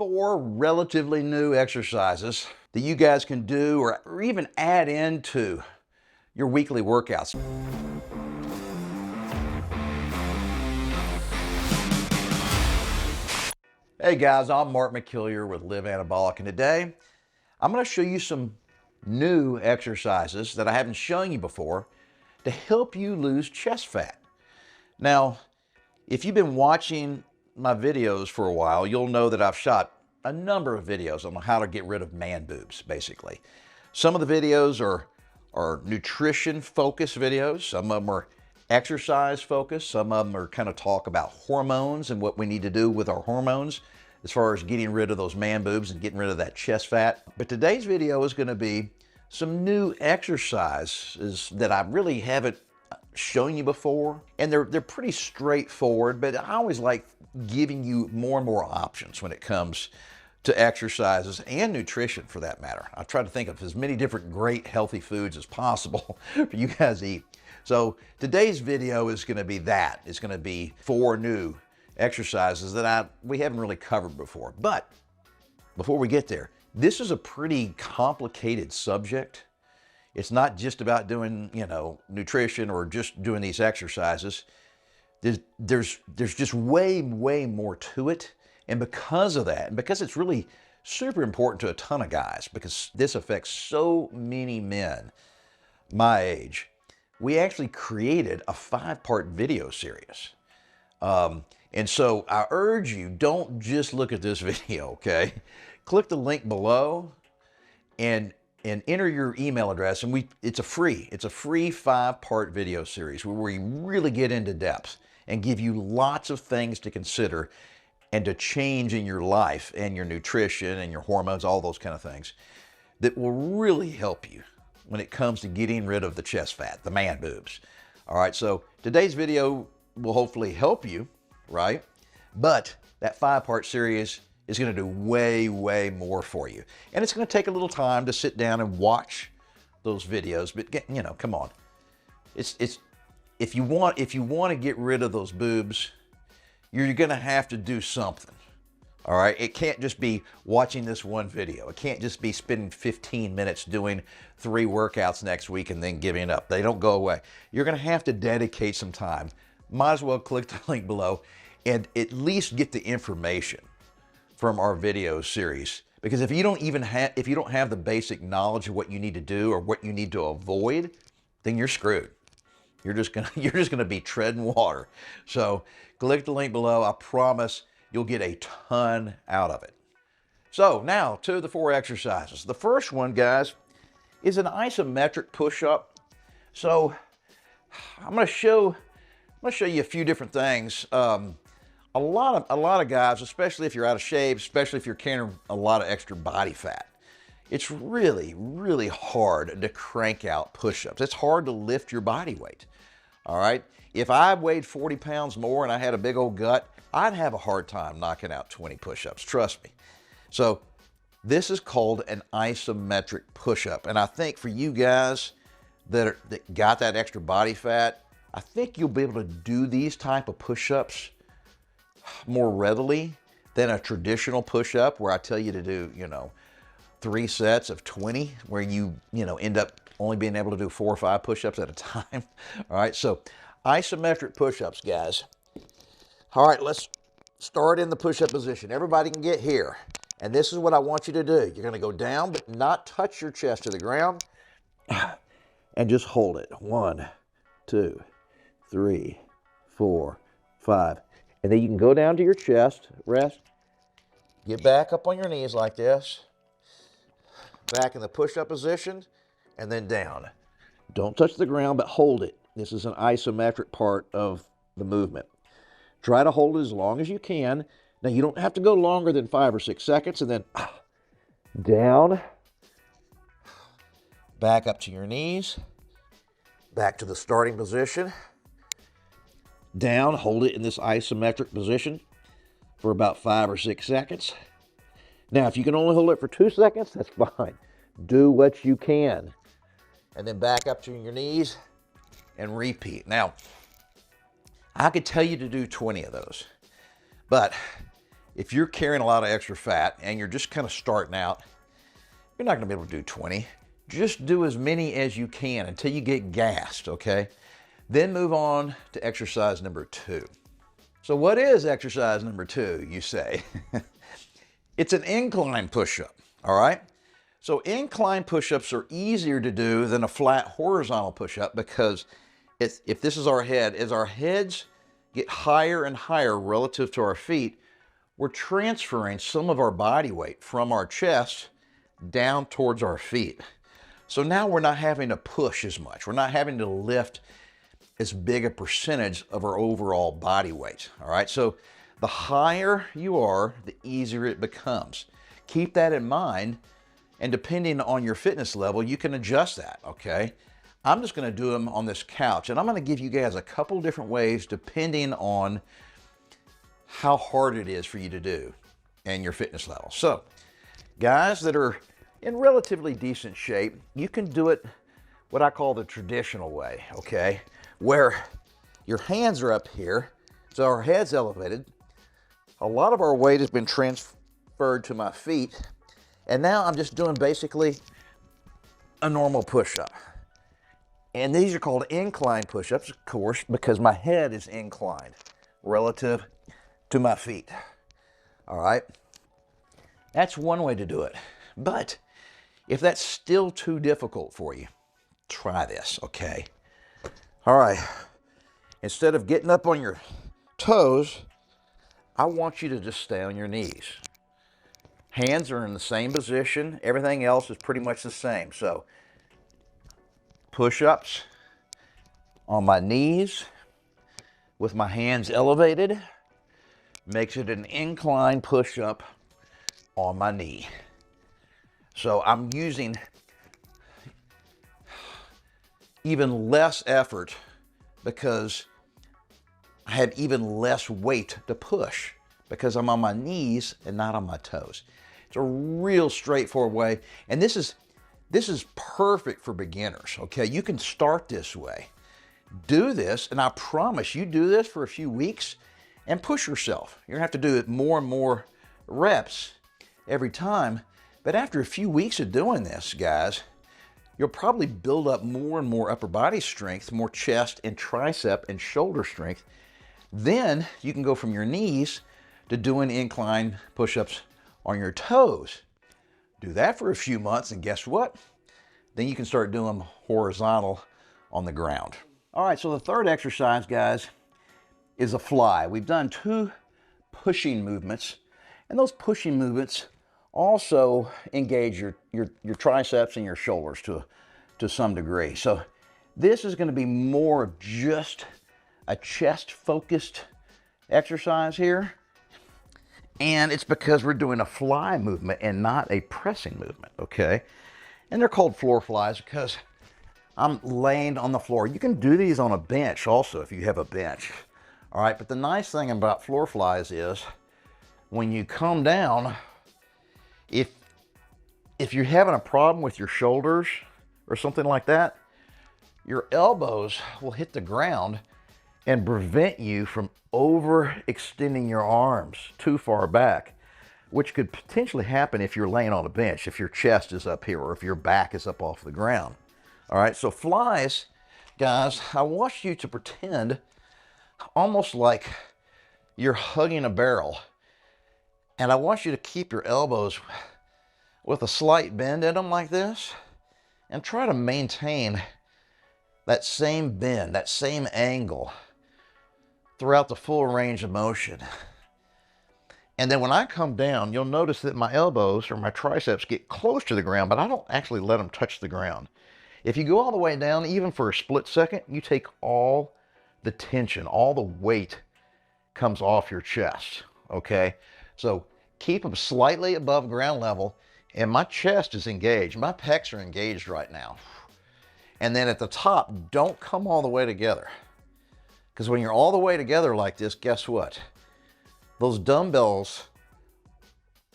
4 relatively new exercises that you guys can do or even add into your weekly workouts. Hey guys, I'm Mark McKillier with Live Anabolic, and today I'm going to show you some new exercises that I haven't shown you before to help you lose chest fat. Now, if you've been watching my videos for a while, you'll know that I've shot a number of videos on how to get rid of man boobs, basically. Some of the videos are nutrition-focused videos. Some of them are exercise-focused. Some of them are kind of talk about hormones and what we need to do with our hormones as far as getting rid of those man boobs and getting rid of that chest fat. But today's video is going to be some new exercises that I really haven't shown you before, and they're pretty straightforward, but I always like giving you more and more options when it comes to exercises and nutrition, for that matter. I try to think of as many different great healthy foods as possible for you guys to eat. So today's video is going to be that. It's going to be 4 new exercises that we haven't really covered before. But before we get there, this is a pretty complicated subject. It's not just about doing, nutrition or just doing these exercises. There's just way more to it. And because of that, and because it's really super important to a ton of guys, because this affects so many men my age, we actually created a 5-part video series. And so I urge you, don't just look at this video, okay? Click the link below and enter your email address, and it's a free 5-part video series where we really get into depth and give you lots of things to consider and to change in your life and your nutrition and your hormones, all those kind of things that will really help you when it comes to getting rid of the chest fat, the man boobs. All right, so today's video will hopefully help you, right? But that 5-part series is going to do way more for you. And it's going to take a little time to sit down and watch those videos, but come on. If you want to get rid of those boobs, you're going to have to do something. All right? It can't just be watching this one video. It can't just be spending 15 minutes doing 3 workouts next week and then giving up. They don't go away. You're going to have to dedicate some time. Might as well click the link below and at least get the information from our video series. Because if you don't have the basic knowledge of what you need to do or what you need to avoid, then you're screwed. You're just gonna be treading water. So click the link below. I promise you'll get a ton out of it. So now to the 4 exercises. The first one, guys, is an isometric push-up. So I'm gonna show you a few different things. A lot of guys, especially if you're out of shape, especially if you're carrying a lot of extra body fat, it's really hard to crank out push-ups. It's hard to lift your body weight. All right. If I weighed 40 pounds more and I had a big old gut, I'd have a hard time knocking out 20 push-ups. Trust me. So this is called an isometric push-up. And I think for you guys that got that extra body fat, I think you'll be able to do these type of push-ups more readily than a traditional push-up where I tell you to do, 3 sets of 20, where you end up only being able to do 4 or 5 push-ups at a time. All right, so isometric push-ups, guys. All right, let's start in the push-up position. Everybody can get here. And this is what I want you to do. You're going to go down, but not touch your chest to the ground. And just hold it. 1, 2, 3, 4, 5. And then you can go down to your chest, rest. Get back up on your knees like this. Back in the push-up position, and then down. Don't touch the ground, but hold it. This is an isometric part of the movement. Try to hold it as long as you can. Now, you don't have to go longer than 5 or 6 seconds, and then down. Back up to your knees. Back to the starting position. Down, hold it in this isometric position for about 5 or 6 seconds. Now, if you can only hold it for 2 seconds, that's fine. Do what you can. And then back up to your knees and repeat. Now, I could tell you to do 20 of those, but if you're carrying a lot of extra fat and you're just kind of starting out, you're not gonna be able to do 20. Just do as many as you can until you get gassed, okay? Then move on to exercise number 2. So what is exercise number 2, you say? It's an incline push-up, all right? So incline push-ups are easier to do than a flat horizontal push-up because if this is our head, as our heads get higher and higher relative to our feet, we're transferring some of our body weight from our chest down towards our feet. So now we're not having to push as much. We're not having to lift as big a percentage of our overall body weight, all right? So the higher you are, the easier it becomes. Keep that in mind, and depending on your fitness level, you can adjust that, okay? I'm just gonna do them on this couch, and I'm gonna give you guys a couple different ways depending on how hard it is for you to do and your fitness level. So, guys that are in relatively decent shape, you can do it what I call the traditional way, okay? Where your hands are up here, so our head's elevated. A lot of our weight has been transferred to my feet, and now I'm just doing basically a normal push-up. And these are called incline push-ups, of course, because my head is inclined relative to my feet. All right? That's one way to do it. But if that's still too difficult for you, try this, okay? All right. Instead of getting up on your toes, I want you to just stay on your knees. Hands are in the same position. Everything else is pretty much the same. So, push-ups on my knees with my hands elevated makes it an incline push-up on my knee. So I'm using even less effort because I have even less weight to push because I'm on my knees and not on my toes. It's a real straightforward way, and this is perfect for beginners, okay? You can start this way. Do this, and I promise you do this for a few weeks and push yourself. You're gonna have to do it more and more reps every time, but after a few weeks of doing this, guys, you'll probably build up more and more upper body strength, more chest and tricep and shoulder strength. Then you can go from your knees to doing incline push-ups on your toes. Do that for a few months, and guess what? Then you can start doing them horizontal on the ground. All right, so the third exercise, guys, is a fly. We've done 2 pushing movements, and those pushing movements also engage your triceps and your shoulders to some degree. So this is going to be more of just a chest-focused exercise here, and it's because we're doing a fly movement and not a pressing movement, okay? And they're called floor flies because I'm laying on the floor. You can do these on a bench also if you have a bench, all right? But the nice thing about floor flies is when you come down, if you're having a problem with your shoulders or something like that, your elbows will hit the ground and prevent you from overextending your arms too far back, which could potentially happen if you're laying on a bench, if your chest is up here or if your back is up off the ground. All right, so flies, guys, I want you to pretend almost like you're hugging a barrel. And I want you to keep your elbows with a slight bend in them like this and try to maintain that same bend, that same angle throughout the full range of motion. And then when I come down, you'll notice that my elbows or my triceps get close to the ground, but I don't actually let them touch the ground. If you go all the way down, even for a split second, you take all the tension, all the weight comes off your chest, okay? So keep them slightly above ground level, and my chest is engaged. My pecs are engaged right now. And then at the top, don't come all the way together. Because when you're all the way together like this, guess what? Those dumbbells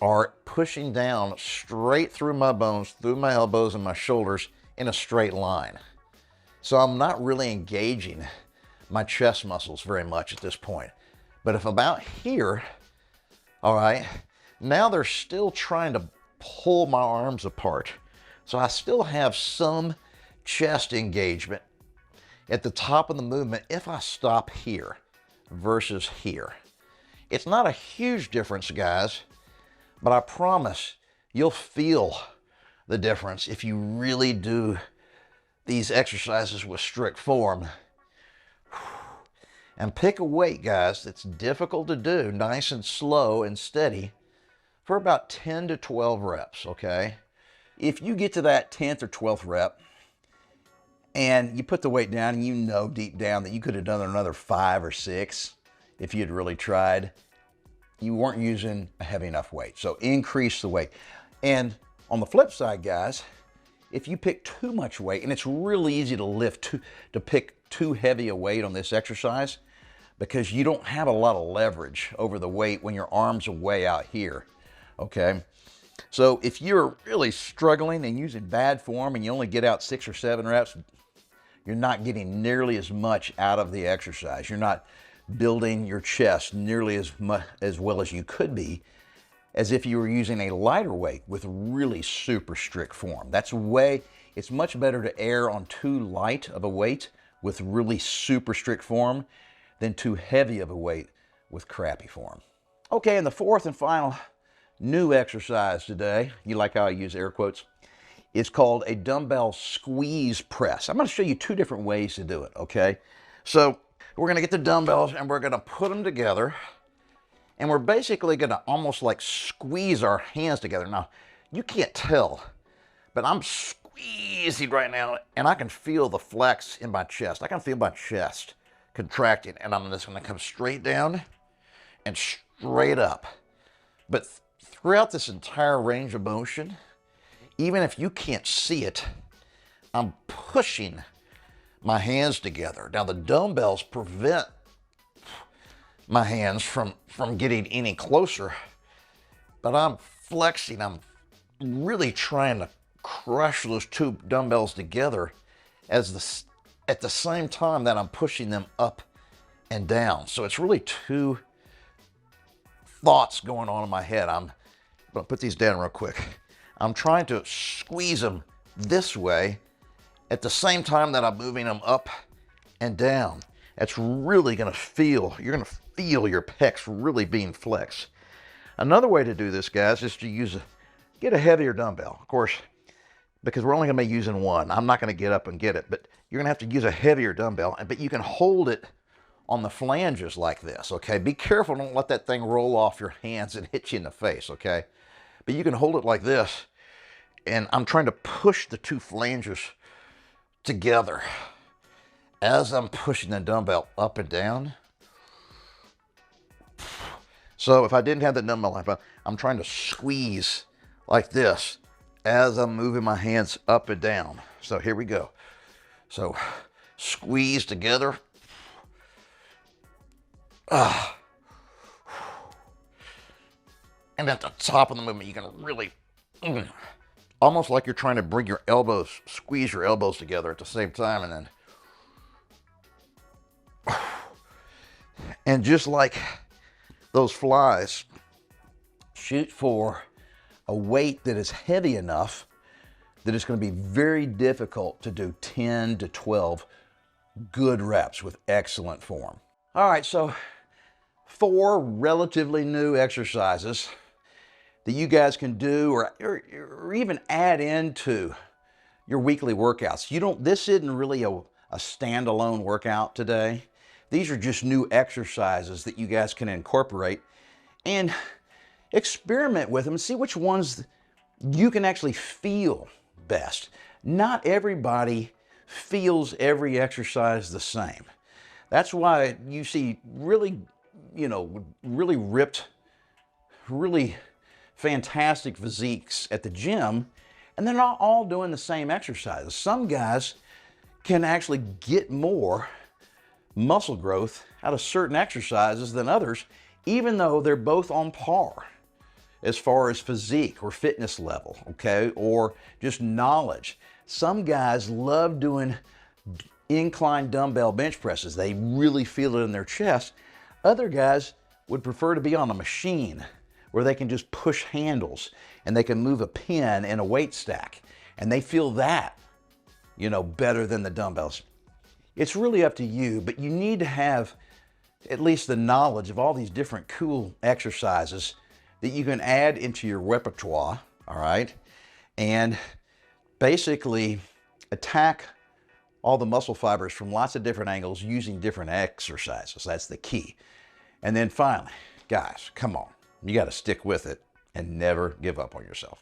are pushing down straight through my bones, through my elbows and my shoulders in a straight line. So I'm not really engaging my chest muscles very much at this point. But if about here, All right, now they're still trying to pull my arms apart. So I still have some chest engagement at the top of the movement if I stop here versus here. It's not a huge difference, guys, but I promise you'll feel the difference if you really do these exercises with strict form. And pick a weight, guys, that's difficult to do, nice and slow and steady for about 10 to 12 reps, okay? If you get to that 10th or 12th rep and you put the weight down and you know deep down that you could have done another 5 or 6 if you had really tried, you weren't using a heavy enough weight. So increase the weight. And on the flip side, guys, if you pick too much weight, and it's really easy to pick too heavy a weight on this exercise because you don't have a lot of leverage over the weight when your arms are way out here, okay? So if you're really struggling and using bad form and you only get out 6 or 7 reps, you're not getting nearly as much out of the exercise. You're not building your chest nearly as well as you could be as if you were using a lighter weight with really super strict form. It's much better to err on too light of a weight with really super strict form than too heavy of a weight with crappy form. Okay, and the fourth and final new exercise today, you like how I use air quotes, it's called a dumbbell squeeze press. I'm going to show you 2 different ways to do it, okay? So we're going to get the dumbbells and we're going to put them together, and we're basically going to almost like squeeze our hands together. Now, you can't tell, but I'm squeezing right now, and I can feel the flex in my chest. I can feel my chest contracting, and I'm just going to come straight down and straight up. But throughout this entire range of motion, even if you can't see it, I'm pushing my hands together. Now the dumbbells prevent my hands from getting any closer, but I'm flexing. I'm really trying to crush those 2 dumbbells together at the same time that I'm pushing them up and down. So it's really 2 thoughts going on in my head. I'm going to put these down real quick. I'm trying to squeeze them this way at the same time that I'm moving them up and down. That's really going to feel, you're going to feel your pecs really being flexed. Another way to do this, guys, is to get a heavier dumbbell. Of course, because we're only going to be using 1. I'm not going to get up and get it, but you're going to have to use a heavier dumbbell, but you can hold it on the flanges like this, okay? Be careful, don't let that thing roll off your hands and hit you in the face, okay? But you can hold it like this, and I'm trying to push the 2 flanges together as I'm pushing the dumbbell up and down. So if I didn't have the dumbbell, I'm trying to squeeze like this as I'm moving my hands up and down. So here we go. So squeeze together. And at the top of the movement, you can really, almost like you're trying to bring your elbows, squeeze your elbows together at the same time, and then, and just like those flies, shoot for a weight that is heavy enough that it's going to be very difficult to do 10 to 12 good reps with excellent form. All right, so 4 relatively new exercises that you guys can do or even add into your weekly workouts. This isn't really a standalone workout today. These are just new exercises that you guys can incorporate and experiment with them and see which ones you can actually feel best. Not everybody feels every exercise the same. That's why you see really ripped, really fantastic physiques at the gym, and they're not all doing the same exercises. Some guys can actually get more muscle growth out of certain exercises than others, even though they're both on par as far as physique or fitness level, okay, or just knowledge. Some guys love doing incline dumbbell bench presses. They really feel it in their chest. Other guys would prefer to be on a machine where they can just push handles and they can move a pin in a weight stack and they feel that, you know, better than the dumbbells. It's really up to you, but you need to have at least the knowledge of all these different cool exercises that you can add into your repertoire, all right? And basically attack all the muscle fibers from lots of different angles using different exercises. That's the key. And then finally, guys, come on. You got to stick with it and never give up on yourself.